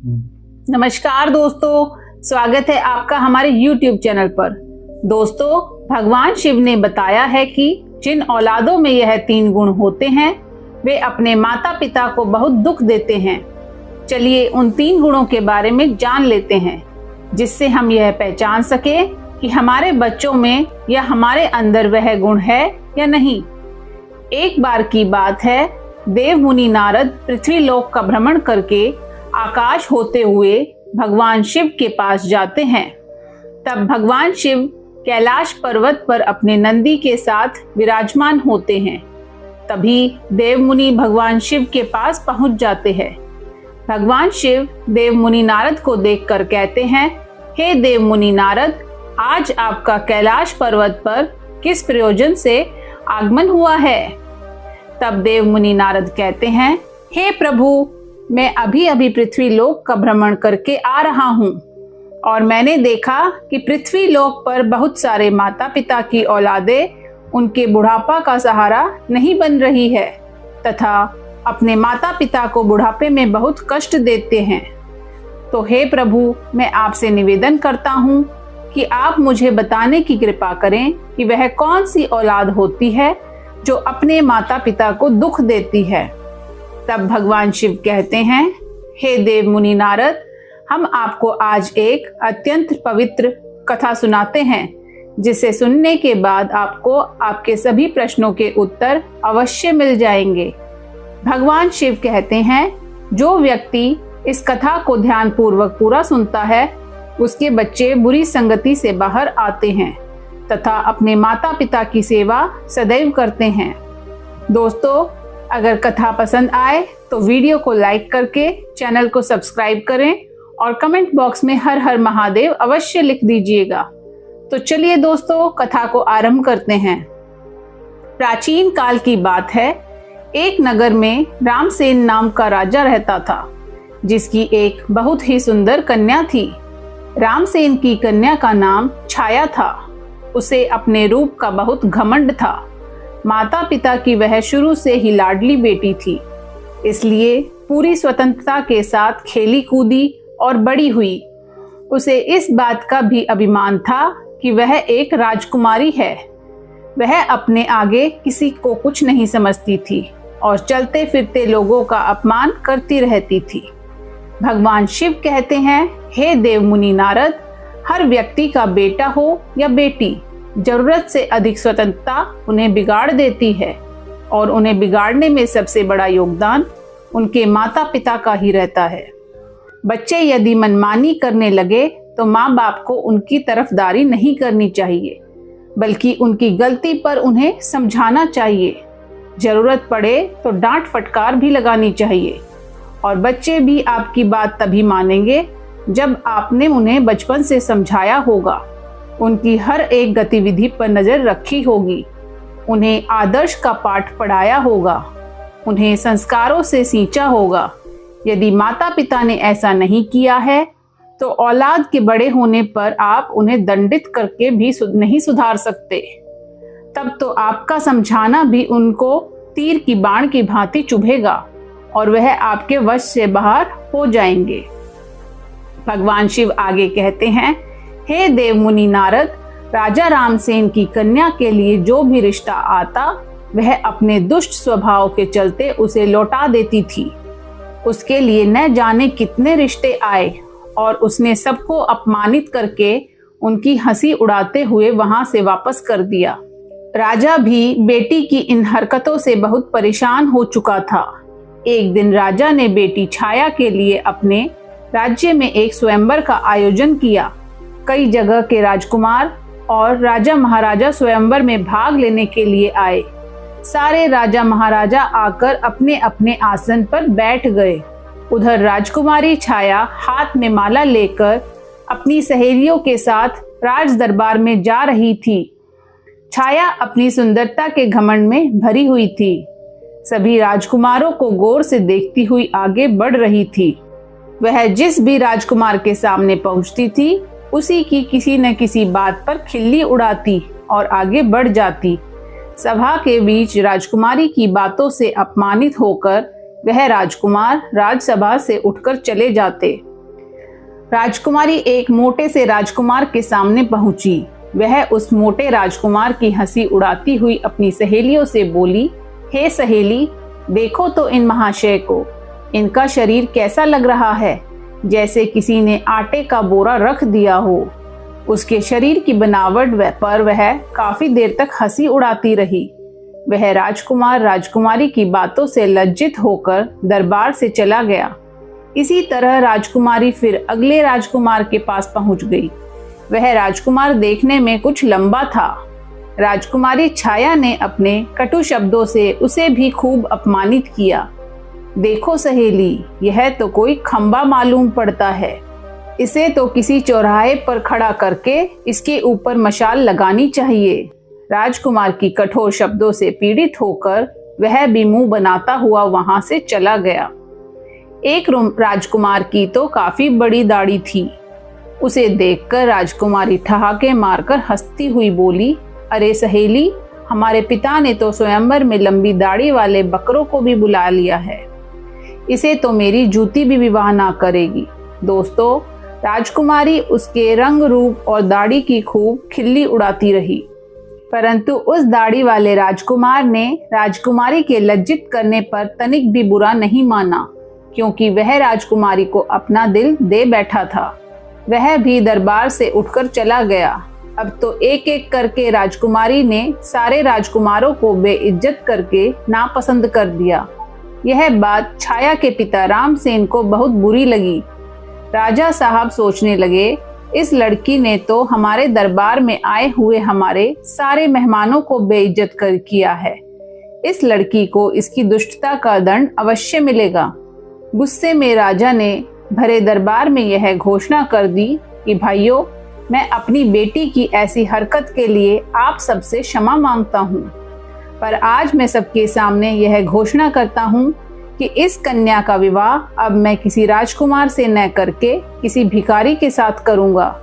नमस्कार दोस्तों, स्वागत है आपका हमारे YouTube चैनल पर। दोस्तों, भगवान शिव ने बताया है कि जिन औलादों में यह 3 गुण होते हैं वे अपने माता पिता को बहुत दुख देते हैं। चलिए उन 3 गुणों के बारे में जान लेते हैं, जिससे हम यह पहचान सके कि हमारे बच्चों में या हमारे अंदर वह गुण है या नहीं। एक बार की बात है, देव मुनि नारद पृथ्वी लोक का भ्रमण करके आकाश होते हुए भगवान शिव के पास जाते हैं। तब भगवान शिव कैलाश पर्वत पर अपने नंदी के साथ विराजमान होते हैं। तभी देव मुनि भगवान शिव के पास पहुंच जाते हैं। भगवान शिव देव मुनि नारद को देखकर कहते हैं, हे देव मुनि नारद, आज आपका कैलाश पर्वत पर किस प्रयोजन से आगमन हुआ है? तब देव मुनि नारद कहते हैं, हे प्रभु, मैं अभी अभी पृथ्वी लोक का भ्रमण करके आ रहा हूँ और मैंने देखा कि पृथ्वी लोक पर बहुत सारे माता पिता की औलादें उनके बुढ़ापा का सहारा नहीं बन रही है तथा अपने माता पिता को बुढ़ापे में बहुत कष्ट देते हैं। तो हे प्रभु, मैं आपसे निवेदन करता हूँ कि आप मुझे बताने की कृपा करें कि वह कौन सी औलाद होती है जो अपने माता पिता को दुख देती है। तब भगवान शिव कहते हैं, हे देव मुनि नारद, हम आपको आज एक अत्यंत पवित्र कथा सुनाते हैं, जिसे सुनने के बाद आपको आपके सभी प्रश्नों के उत्तर अवश्य मिल जाएंगे। भगवान शिव कहते हैं, जो व्यक्ति इस कथा को ध्यान पूर्वक पूरा सुनता है उसके बच्चे बुरी संगति से बाहर आते हैं तथा अपने माता पिता की सेवा सदैव करते हैं। दोस्तों, अगर कथा पसंद आए तो वीडियो को लाइक करके चैनल को सब्सक्राइब करें और कमेंट बॉक्स में हर हर महादेव अवश्य लिख दीजिएगा। तो चलिए दोस्तों, कथा को आरंभ करते हैं। प्राचीन काल की बात है, एक नगर में रामसेन नाम का राजा रहता था, जिसकी एक बहुत ही सुंदर कन्या थी। रामसेन की कन्या का नाम छाया था। उसे अपने रूप का बहुत घमंड था। माता पिता की वह शुरू से ही लाडली बेटी थी, इसलिए पूरी स्वतंत्रता के साथ खेली कूदी और बड़ी हुई। उसे इस बात का भी अभिमान था कि वह एक राजकुमारी है। वह अपने आगे किसी को कुछ नहीं समझती थी और चलते फिरते लोगों का अपमान करती रहती थी। भगवान शिव कहते हैं, हे देव मुनि नारद, हर व्यक्ति का बेटा हो या बेटी, जरूरत से अधिक स्वतंत्रता उन्हें बिगाड़ देती है और उन्हें बिगाड़ने में सबसे बड़ा योगदान उनके माता पिता का ही रहता है। बच्चे यदि मनमानी करने लगे तो माँ बाप को उनकी तरफदारी नहीं करनी चाहिए, बल्कि उनकी गलती पर उन्हें समझाना चाहिए। जरूरत पड़े तो डांट फटकार भी लगानी चाहिए। और बच्चे भी आपकी बात तभी मानेंगे जब आपने उन्हें बचपन से समझाया होगा, उनकी हर एक गतिविधि पर नजर रखी होगी, उन्हें आदर्श का पाठ पढ़ाया होगा, उन्हें संस्कारों से सींचा होगा। यदि माता पिता ने ऐसा नहीं किया है तो औलाद के बड़े होने पर आप उन्हें दंडित करके भी नहीं सुधार सकते। तब तो आपका समझाना भी उनको तीर की बाण की भांति चुभेगा और वह आपके वश से बाहर हो जाएंगे। भगवान शिव आगे कहते हैं, हे देव मुनि नारद, राजा रामसेन की कन्या के लिए जो भी रिश्ता आता वह अपने दुष्ट स्वभाव के चलते उसे लौटा देती थी। उसके लिए न जाने कितने रिश्ते आए और उसने सबको अपमानित करके उनकी हंसी उड़ाते हुए वहां से वापस कर दिया। राजा भी बेटी की इन हरकतों से बहुत परेशान हो चुका था। एक दिन राजा ने बेटी छाया के लिए अपने राज्य में एक स्वयंवर का आयोजन किया। कई जगह के राजकुमार और राजा महाराजा स्वयंवर में भाग लेने के लिए आए। सारे राजा महाराजा आकर अपने अपने आसन पर बैठ गए। उधर राजकुमारी छाया हाथ में माला लेकर अपनी सहेलियों के साथ राज दरबार में जा रही थी। छाया अपनी सुंदरता के घमंड में भरी हुई थी। सभी राजकुमारों को गौर से देखती हुई आगे बढ़ रही थी। वह जिस भी राजकुमार के सामने पहुंचती थी उसी की किसी न किसी बात पर खिल्ली उड़ाती और आगे बढ़ जाती। सभा के बीच राजकुमारी की बातों से अपमानित होकर वह राजकुमार राजसभा से उठकर चले जाते राजकुमारी एक मोटे से राजकुमार के सामने पहुंची। वह उस मोटे राजकुमार की हंसी उड़ाती हुई अपनी सहेलियों से बोली, हे सहेली, देखो तो इन महाशय को, इनका शरीर कैसा लग रहा है, जैसे किसी ने आटे का बोरा रख दिया हो। उसके शरीर की बनावट पर वह काफी देर तक हंसी उड़ाती रही। वह राजकुमार राजकुमारी की बातों से लज्जित होकर दरबार से चला गया। इसी तरह राजकुमारी फिर अगले राजकुमार के पास पहुंच गई। वह राजकुमार देखने में कुछ लंबा था। राजकुमारी छाया ने अपने कटु शब्दों से उसे भी खूब अपमानित किया। देखो सहेली, यह तो कोई खंबा मालूम पड़ता है। इसे तो किसी चौराहे पर खड़ा करके इसके ऊपर मशाल लगानी चाहिए। राजकुमार की कठोर शब्दों से पीड़ित होकर वह भी मुंह बनाता हुआ वहां से चला गया। एक राजकुमार की तो काफी बड़ी दाढ़ी थी। उसे देखकर राजकुमारी ठहाके मारकर हंसती हुई बोली, अरे सहेली, हमारे पिता ने तो स्वयंवर में लंबी दाढ़ी वाले बकरों को भी बुला लिया है। इसे तो मेरी जूती भी विवाह ना करेगी। दोस्तों, राजकुमारी उसके रंग रूप और दाढ़ी की खूब खिल्ली उड़ाती रही, परंतु उस दाढ़ी वाले राजकुमार ने राजकुमारी के लज्जित करने पर तनिक भी बुरा नहीं माना, क्योंकि वह राजकुमारी को अपना दिल दे बैठा था। वह भी दरबार से उठकर चला गया। अब तो एक एक करके राजकुमारी ने सारे राजकुमारों को बेइज्जत करके नापसंद कर दिया। यह बात छाया के पिता रामसेन को बहुत बुरी लगी। राजा साहब सोचने लगे, इस लड़की ने तो हमारे दरबार में आए हुए हमारे सारे मेहमानों को बेइज्जत कर किया है। इस लड़की को इसकी दुष्टता का दंड अवश्य मिलेगा। गुस्से में राजा ने भरे दरबार में यह घोषणा कर दी कि भाइयों, मैं अपनी बेटी की ऐसी हरकत के लिए आप सबसे क्षमा मांगता हूँ, पर आज मैं सबके सामने यह घोषणा करता हूँ कि इस कन्या का विवाह अब मैं किसी राजकुमार से न करके किसी भिखारी के साथ करूँगा,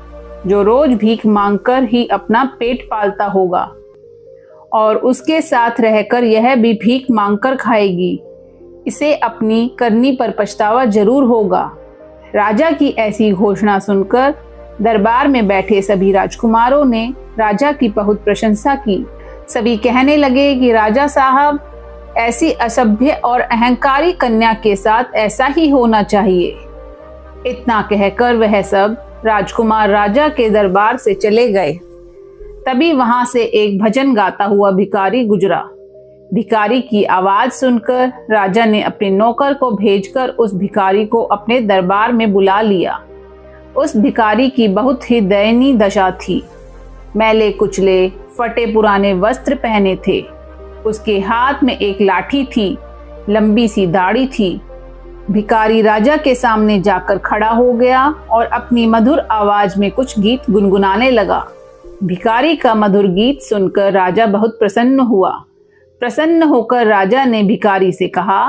जो रोज भीख मांगकर ही अपना पेट पालता होगा और उसके साथ रहकर यह भी भीख मांगकर खाएगी। इसे अपनी करनी पर पछतावा जरूर होगा। राजा की ऐसी घोषणा सुनकर दरबार में बैठे सभी राजकुमारों ने राजा की बहुत प्रशंसा की। सभी कहने लगे कि राजा साहब, ऐसी असभ्य और अहंकारी कन्या के साथ ऐसा ही होना चाहिए। इतना कहकर वह सब राजकुमार राजा के दरबार से चले गए। तभी वहां से एक भजन गाता हुआ भिखारी गुजरा। भिखारी की आवाज सुनकर राजा ने अपने नौकर को भेजकर उस भिखारी को अपने दरबार में बुला लिया। उस भिखारी की बहुत ही दयनीय दशा थी। मैले कुचले फटे पुराने वस्त्र पहने थे। उसके हाथ में एक लाठी थी, लंबी सी दाढ़ी थी। भिखारी राजा के सामने जाकर खड़ा हो गया और अपनी मधुर आवाज में कुछ गीत गुनगुनाने लगा। भिखारी का मधुर गीत सुनकर राजा बहुत प्रसन्न हुआ। प्रसन्न होकर राजा ने भिखारी से कहा,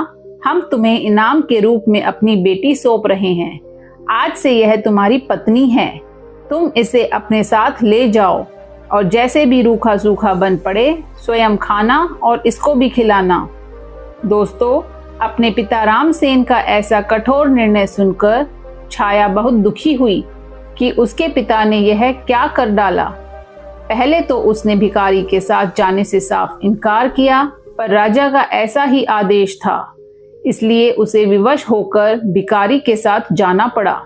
हम तुम्हें इनाम के रूप में अपनी बेटी सौंप रहे हैं। आज से यह तुम्हारी पत्नी है। तुम इसे अपने साथ ले जाओ और जैसे भी रूखा सूखा बन पड़े स्वयं खाना और इसको भी खिलाना। दोस्तों, अपने पिता रामसेन का ऐसा कठोर निर्णय सुनकर छाया बहुत दुखी हुई कि उसके पिता ने यह क्या कर डाला। पहले तो उसने भिखारी के साथ जाने से साफ इनकार किया, पर राजा का ऐसा ही आदेश था, इसलिए उसे विवश होकर भिखारी के साथ जाना पड़ा।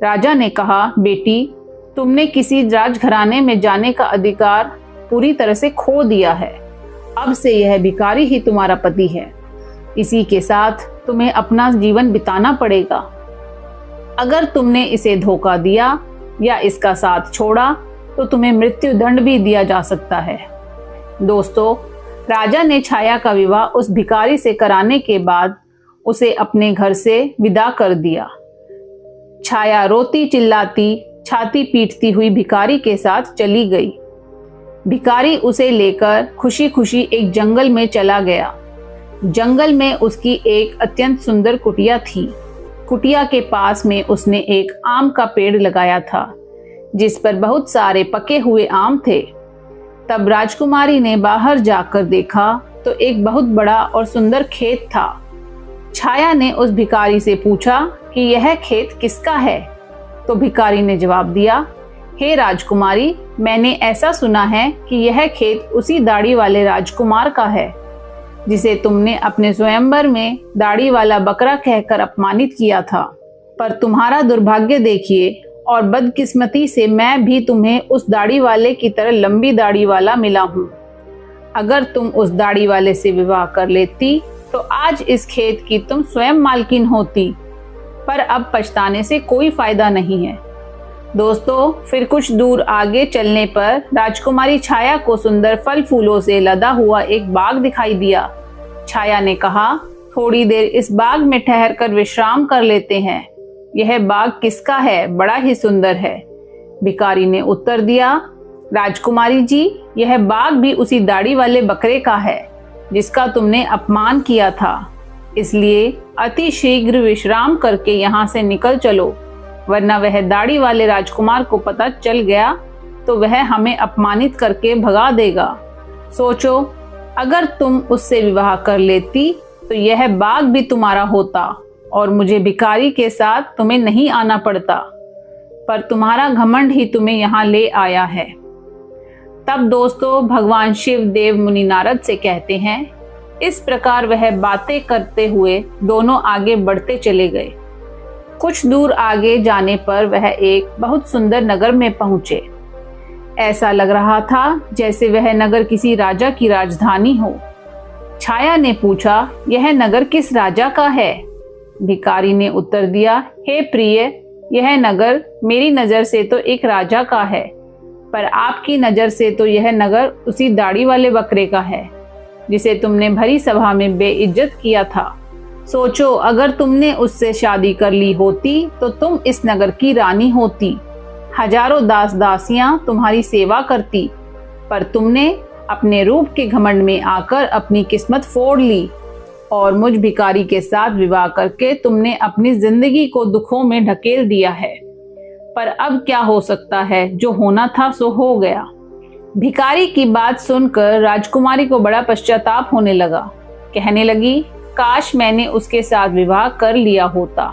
राजा ने कहा, बेटी, तुमने किसी राजघराने में जाने का अधिकार पूरी तरह से खो दिया है। अब से यह भिखारी ही तुम्हारा पति है। इसी के साथ तुम्हें अपना जीवन बिताना पड़ेगा। अगर तुमने इसे धोखा दिया या इसका साथ छोड़ा तो तुम्हें मृत्यु दंड भी दिया जा सकता है। दोस्तों, राजा ने छाया का विवाह उस भिखारी से कराने के बाद उसे अपने घर से विदा कर दिया। छाया रोती चिल्लाती, छाती पीटती हुई भिखारी के साथ चली गई। भिखारी उसे लेकर खुशी खुशी एक जंगल में चला गया। जंगल में उसकी एक अत्यंत सुंदर कुटिया थी। कुटिया के पास में उसने एक आम का पेड़ लगाया था, जिस पर बहुत सारे पके हुए आम थे। तब राजकुमारी ने बाहर जाकर देखा तो एक बहुत बड़ा और सुंदर खेत था। छाया ने उस भिखारी से पूछा कि यह खेत किसका है, तो भिखारी ने जवाब दिया, हे राजकुमारी, मैंने ऐसा सुना है कि यह खेत उसी दाढ़ी वाले राजकुमार का है जिसे तुमने अपने स्वयंवर में दाढ़ी वाला बकरा कहकर अपमानित किया था। पर तुम्हारा दुर्भाग्य देखिए और बदकिस्मती से मैं भी तुम्हें उस दाढ़ी वाले की तरह लंबी दाढ़ी वाला मिला हूँ। अगर तुम उस दाढ़ी वाले से विवाह कर लेती तो आज इस खेत की तुम स्वयं मालकिन होती, पर अब पछताने से कोई फायदा नहीं है। दोस्तों, फिर कुछ दूर आगे चलने पर राजकुमारी छाया को सुंदर फल फूलों से लदा हुआ एक बाग दिखाई दिया। छाया ने कहा, थोड़ी देर इस बाग में ठहर कर विश्राम कर लेते हैं। यह बाग किसका है? बड़ा ही सुंदर है। भिखारी ने उत्तर दिया, राजकुमारी जी, यह बाग भी उसी दाढ़ी वाले बकरे का है जिसका तुमने अपमान किया था। इसलिए अति शीघ्र विश्राम करके यहाँ से निकल चलो, वरना वह दाढ़ी वाले राजकुमार को पता चल गया तो वह हमें अपमानित करके भगा देगा। सोचो, अगर तुम उससे विवाह कर लेती तो यह बाग भी तुम्हारा होता और मुझे भिखारी के साथ तुम्हें नहीं आना पड़ता, पर तुम्हारा घमंड ही तुम्हें यहाँ ले आया है। तब दोस्तों भगवान शिव देव मुनि नारद से कहते हैं, इस प्रकार वह बातें करते हुए दोनों आगे बढ़ते चले गए। कुछ दूर आगे जाने पर वह एक बहुत सुंदर नगर में पहुंचे। ऐसा लग रहा था जैसे वह नगर किसी राजा की राजधानी हो। छाया ने पूछा, यह नगर किस राजा का है? भिखारी ने उत्तर दिया, हे प्रिय, यह नगर मेरी नज़र से तो एक राजा का है, पर आपकी नज़र से तो यह नगर उसी दाढ़ी वाले बकरे का है जिसे तुमने भरी सभा में बेइज्जत किया था। सोचो, अगर तुमने उससे शादी कर ली होती तो तुम इस नगर की रानी होती, हजारों दास दासियां तुम्हारी सेवा करती, पर तुमने अपने रूप के घमंड में आकर अपनी किस्मत फोड़ ली और मुझ भिखारी के साथ विवाह करके तुमने अपनी जिंदगी को दुखों में ढकेल दिया है। पर अब क्या हो सकता है, जो होना था सो हो गया। भिखारी की बात सुनकर राजकुमारी को बड़ा पश्चाताप होने लगा। कहने लगी, काश मैंने उसके साथ विवाह कर लिया होता।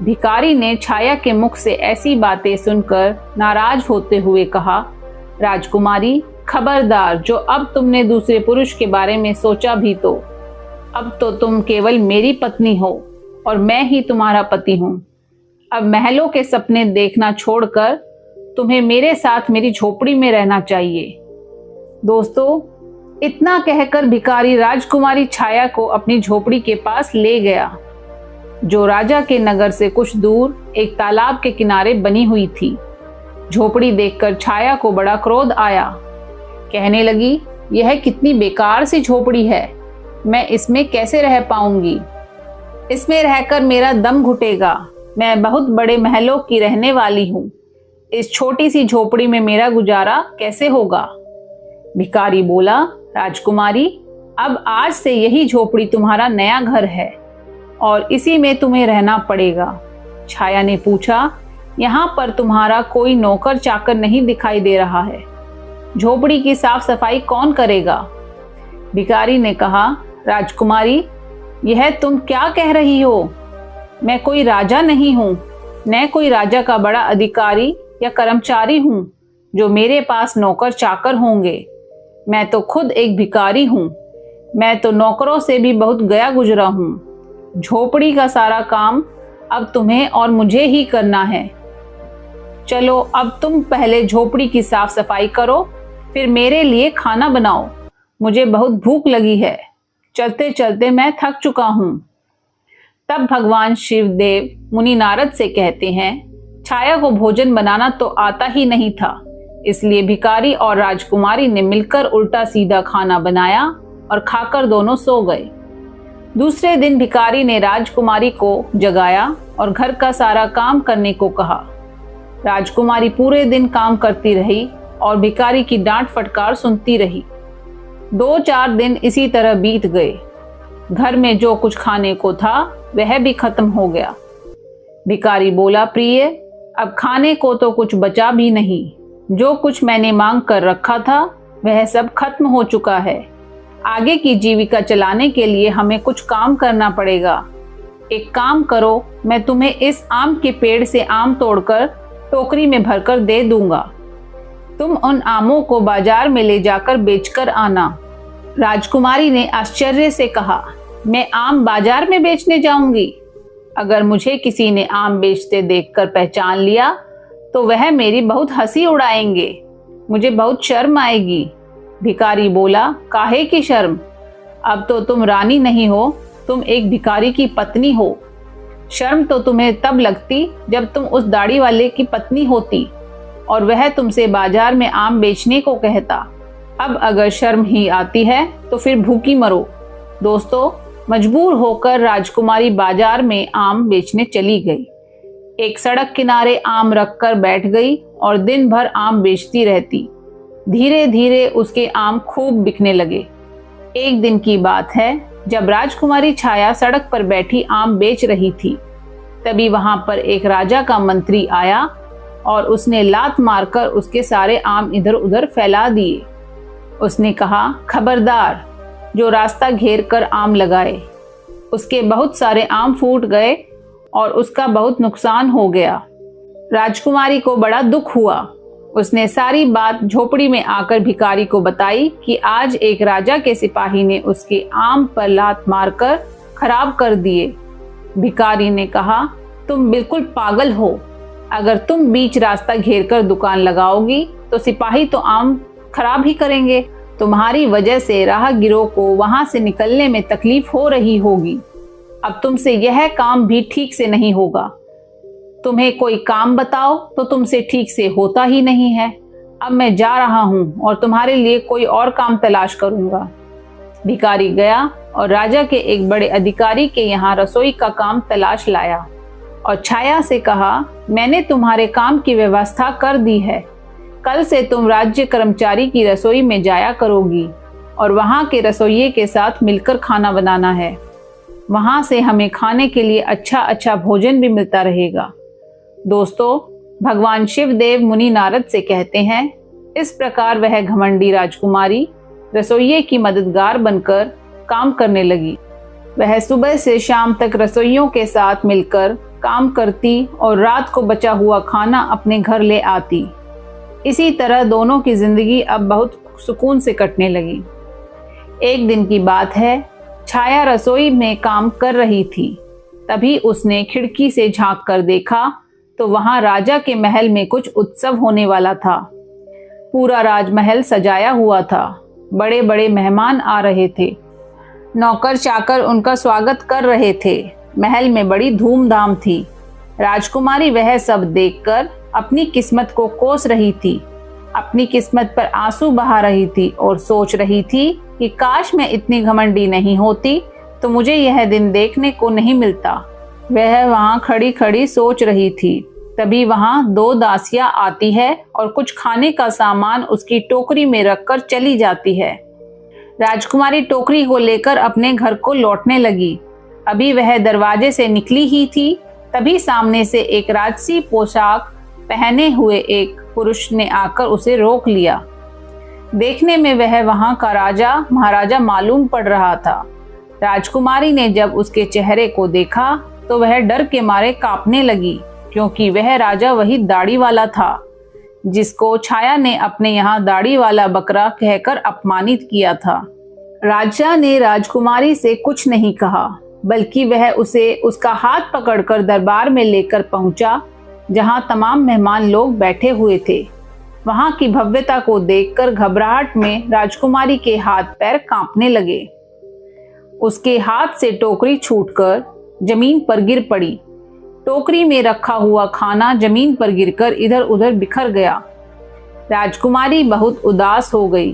भिखारी ने छाया के मुख से ऐसी बातें सुनकर नाराज होते हुए कहा, राजकुमारी, खबरदार, जो अब तुमने दूसरे पुरुष के बारे में सोचा भी तो अब तो तुम केवल मेरी पत्नी हो और मैं ही तुम्हारा पति हूँ। अब महलों के सपने देखना छोड़कर तुम्हें मेरे साथ मेरी झोपड़ी में रहना चाहिए। दोस्तों, इतना कहकर भिखारी राजकुमारी छाया को अपनी झोपड़ी के पास ले गया, जो राजा के नगर से कुछ दूर एक तालाब के किनारे बनी हुई थी। झोपड़ी देखकर छाया को बड़ा क्रोध आया। कहने लगी, यह कितनी बेकार सी झोपड़ी है, मैं इसमें कैसे रह पाऊंगी? इसमें रहकर मेरा दम घुटेगा। मैं बहुत बड़े महलों की रहने वाली हूँ, इस छोटी सी झोपड़ी में मेरा गुजारा कैसे होगा? भिखारी बोला, राजकुमारी, अब आज से यही झोपड़ी तुम्हारा नया घर है और इसी में तुम्हें रहना पड़ेगा। छाया ने पूछा, यहाँ पर तुम्हारा कोई नौकर चाकर नहीं दिखाई दे रहा है, झोपड़ी की साफ सफाई कौन करेगा? भिखारी ने कहा, राजकुमारी, यह तुम क्या कह रही हो? मैं कोई राजा नहीं हूँ, न कोई राजा का बड़ा अधिकारी या कर्मचारी हूँ जो मेरे पास नौकर चाकर होंगे। मैं तो खुद एक भिखारी हूँ। मैं तो नौकरों से भी बहुत गया गुजरा हूँ। झोपड़ी का सारा काम अब तुम्हें और मुझे ही करना है। चलो, अब तुम पहले झोपड़ी की साफ सफाई करो, फिर मेरे लिए खाना बनाओ। मुझे बहुत भूख लगी है, चलते चलते मैं थक चुका हूँ। तब भगवान शिव देव मुनि नारद से कहते हैं, छाया को भोजन बनाना तो आता ही नहीं था, इसलिए भिखारी और राजकुमारी ने मिलकर उल्टा सीधा खाना बनाया और खाकर दोनों सो गए। दूसरे दिन भिखारी ने राजकुमारी को जगाया और घर का सारा काम करने को कहा। राजकुमारी पूरे दिन काम करती रही और भिखारी की डांट फटकार सुनती रही। 2-4 दिन इसी तरह बीत गए। घर में जो कुछ खाने को था वह भी खत्म हो गया। भिखारी बोला, प्रिय, अब खाने को तो कुछ बचा भी नहीं। जो कुछ मैंने मांग कर रखा था वह सब खत्म हो चुका है। आगे की जीविका चलाने के लिए हमें कुछ काम करना पड़ेगा। एक काम करो, मैं तुम्हें इस आम के पेड़ से आम तोड़कर टोकरी में भरकर दे दूंगा। तुम उन आमों को बाजार में ले जाकर बेचकर आना। राजकुमारी ने आश्चर्य से कहा, मैं आम बाजार में बेचने जाऊंगी? अगर मुझे किसी ने आम बेचते देखकर पहचान लिया तो वह मेरी बहुत हंसी उड़ाएंगे, मुझे बहुत शर्म आएगी। भिखारी बोला, काहे की शर्म? अब तो तुम रानी नहीं हो, तुम एक भिखारी की पत्नी हो। शर्म तो तुम्हें तब लगती जब तुम उस दाढ़ी वाले की पत्नी होती और वह तुमसे बाजार में आम बेचने को कहता। अब अगर शर्म ही आती है तो फिर भूखी मरो। दोस्तों, मजबूर होकर राजकुमारी बाजार में आम बेचने चली गई। एक सड़क किनारे आम रखकर बैठ गई और दिन भर आम बेचती रहती। धीरे धीरे उसके आम खूब बिकने लगे। एक दिन की बात है, जब राजकुमारी छाया सड़क पर बैठी आम बेच रही थी, तभी वहां पर एक राजा का मंत्री आया और उसने लात मारकर उसके सारे आम इधर उधर फैला दिए। उसने कहा, खबरदार, जो रास्ता घेर कर आम लगाए। उसके बहुत सारे आम फूट गए और उसका बहुत नुकसान हो गया। राजकुमारी को बड़ा दुख हुआ। उसने सारी बात झोपड़ी में आकर भिखारी को बताई कि आज एक राजा के सिपाही ने उसके आम पर लात मारकर खराब कर दिए। भिखारी ने कहा, तुम बिल्कुल पागल हो। अगर तुम बीच रास्ता घेर कर दुकान लगाओगी तो सिपाही तो आम खराब ही करेंगे। तुम्हारी वजह से राहगीरों को वहां से निकलने में तकलीफ हो रही होगी। अब तुमसे यह काम भी ठीक से नहीं होगा। तुम्हें कोई काम बताओ तो तुमसे ठीक से होता ही नहीं है। अब मैं जा रहा हूं और तुम्हारे लिए कोई और काम तलाश करूंगा। भिखारी गया और राजा के एक बड़े अधिकारी के यहाँ रसोई का काम तलाश लाया और छाया से कहा, मैंने तुम्हारे काम की व्यवस्था कर दी है। कल से तुम राज्य कर्मचारी की रसोई में जाया करोगी और वहाँ के रसोइये के साथ मिलकर खाना बनाना है। वहाँ से हमें खाने के लिए अच्छा अच्छा भोजन भी मिलता रहेगा। दोस्तों, भगवान शिव देव मुनि नारद से कहते हैं, इस प्रकार वह घमंडी राजकुमारी रसोइये की मददगार बनकर काम करने लगी। वह सुबह से शाम तक रसोइयों के साथ मिलकर काम करती और रात को बचा हुआ खाना अपने घर ले आती। इसी तरह दोनों की जिंदगी अब बहुत सुकून से कटने लगी। एक दिन की बात है, छाया रसोई में काम कर रही थी। तभी उसने खिड़की से झांक कर देखा तो वहां राजा के महल में कुछ उत्सव होने वाला था। पूरा राजमहल सजाया हुआ था। बड़े बड़े मेहमान आ रहे थे। नौकर चाकर उनका स्वागत कर रहे थे। महल में बड़ी धूमधाम थी। राजकुमारी वह सब देखकर अपनी किस्मत को कोस रही थी। अपनी किस्मत पर आंसू बहा रही थी और सोच रही थी कि काश मैं इतनी घमंडी नहीं होती तो मुझे यह दिन देखने को नहीं मिलता। वह वहां खड़ी खड़ी सोच रही थी। तभी वहां दो दासियां आती है और कुछ खाने का सामान उसकी टोकरी में रखकर चली जाती है। राजकुमारी टोकरी को लेकर अपने घर को लौटने लगी। अभी वह दरवाजे से निकली ही थी, तभी सामने से एक राजसी पोशाक पहने हुए एक पुरुष ने आकर उसे रोक लिया। देखने में वह वहां का राजा महाराजा मालूम पड़ रहा था। राजकुमारी ने जब उसके चेहरे को देखा तो वह डर के मारे कांपने लगी, क्योंकि वह राजा वही दाढ़ी वाला था जिसको छाया ने अपने यहाँ दाढ़ी वाला बकरा कहकर अपमानित किया था। राजा ने राजकुमारी से कुछ नहीं कहा, बल्कि वह उसे उसका हाथ पकड़कर दरबार में लेकर पहुंचा, जहां तमाम मेहमान लोग बैठे हुए थे। वहां की भव्यता को देखकर घबराहट में राजकुमारी के हाथ पैर कांपने लगे। उसके हाथ से टोकरी छूटकर जमीन पर गिर पड़ी। टोकरी में रखा हुआ खाना जमीन पर गिरकर इधर उधर बिखर गया। राजकुमारी बहुत उदास हो गई।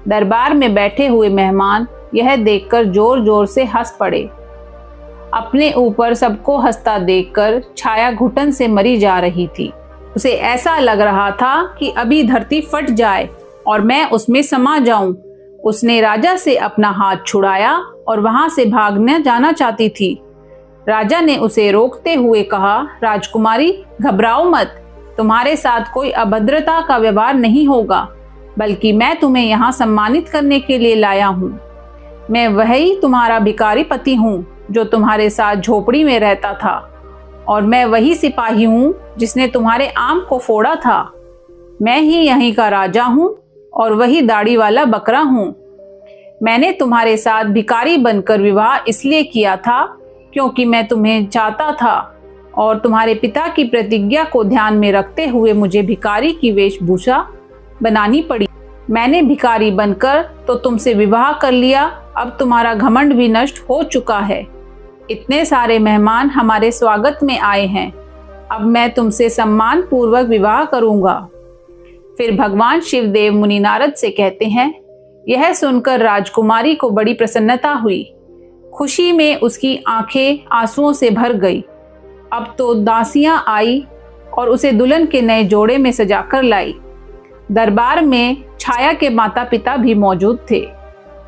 दरबार में बैठे हुए मेहमान यह देखकर जोर जोर से हंस पड़े। अपने ऊपर सबको हंसता देखकर छाया घुटन से मरी जा रही थी। उसे ऐसा लग रहा था कि अभी धरती फट जाए और मैं उसमें समा जाऊं। उसने राजा से अपना हाथ छुड़ाया और वहां से भागने जाना चाहती थी। राजा ने उसे रोकते हुए कहा, राजकुमारी घबराओ मत, तुम्हारे साथ कोई अभद्रता का व्यवहार नहीं होगा, बल्कि मैं तुम्हें यहाँ सम्मानित करने के लिए लाया हूँ। मैं वही तुम्हारा भिखारी पति हूँ जो तुम्हारे साथ झोपड़ी में रहता था और मैं वही सिपाही हूँ जिसने तुम्हारे आम को फोड़ा था। मैं ही यहीं का राजा हूँ और वही दाढ़ी वाला बकरा हूँ। मैंने तुम्हारे साथ भिखारी बनकर विवाह इसलिए किया था क्योंकि मैं तुम्हें चाहता था और तुम्हारे पिता की प्रतिज्ञा को ध्यान में रखते हुए मुझे भिखारी की वेशभूषा बनानी पड़ी। मैंने भिखारी बनकर तो तुमसे विवाह कर लिया, अब तुम्हारा घमंड भी नष्ट हो चुका है। इतने सारे मेहमान हमारे स्वागत में आए हैं, अब मैं तुमसे सम्मान पूर्वक विवाह करूंगा। फिर भगवान शिवदेव मुनि नारद से कहते हैं, यह सुनकर राजकुमारी को बड़ी प्रसन्नता हुई। खुशी में उसकी आंखें आंसुओं से भर गई। अब तो दासियां आई और उसे दुल्हन के नए जोड़े में सजाकर लाई। दरबार में छाया के माता पिता भी मौजूद थे।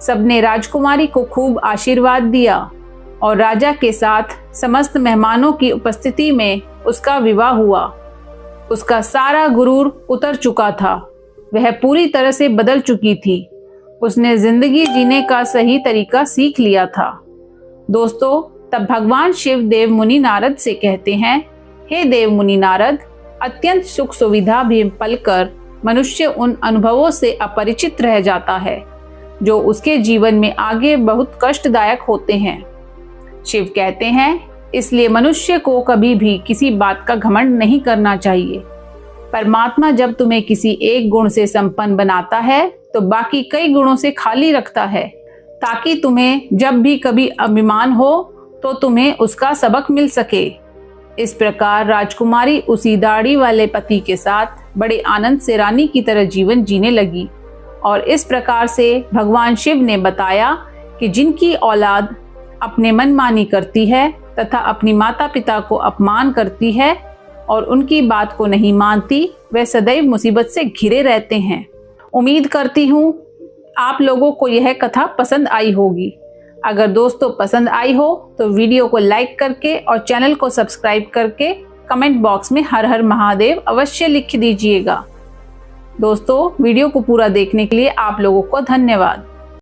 सबने राजकुमारी को खूब आशीर्वाद दिया और राजा के साथ समस्त मेहमानों की उपस्थिति में उसका विवाह हुआ। उसका सारा गुरूर उतर चुका था, वह पूरी तरह से बदल चुकी थी। उसने जिंदगी जीने का सही तरीका सीख लिया था। दोस्तों, तब भगवान शिव देव मुनि नारद से कहते हैं, हे देव मुनि नारद, अत्यंत सुख सुविधा भी पलकर मनुष्य उन अनुभवों से अपरिचित रह जाता है जो उसके जीवन में आगे बहुत कष्टदायक होते हैं। शिव कहते हैं, इसलिए मनुष्य को कभी भी किसी बात का घमंड नहीं करना चाहिए। परमात्मा जब तुम्हें किसी एक गुण से संपन्न बनाता है तो बाकी कई गुणों से खाली रखता है, ताकि तुम्हें जब भी कभी अभिमान हो तो तुम्हें उसका सबक मिल सके। इस प्रकार राजकुमारी उसी दाढ़ी वाले पति के साथ बड़े आनंद से रानी की तरह जीवन जीने लगी। और इस प्रकार से भगवान शिव ने बताया कि जिनकी औलाद अपने मनमानी करती है तथा अपनी माता पिता को अपमान करती है और उनकी बात को नहीं मानती, वे सदैव मुसीबत से घिरे रहते हैं। उम्मीद करती हूँ आप लोगों को यह कथा पसंद आई होगी। अगर दोस्तों पसंद आई हो तो वीडियो को लाइक करके और चैनल को सब्सक्राइब करके कमेंट बॉक्स में हर हर महादेव अवश्य लिख दीजिएगा। दोस्तों, वीडियो को पूरा देखने के लिए आप लोगों को धन्यवाद।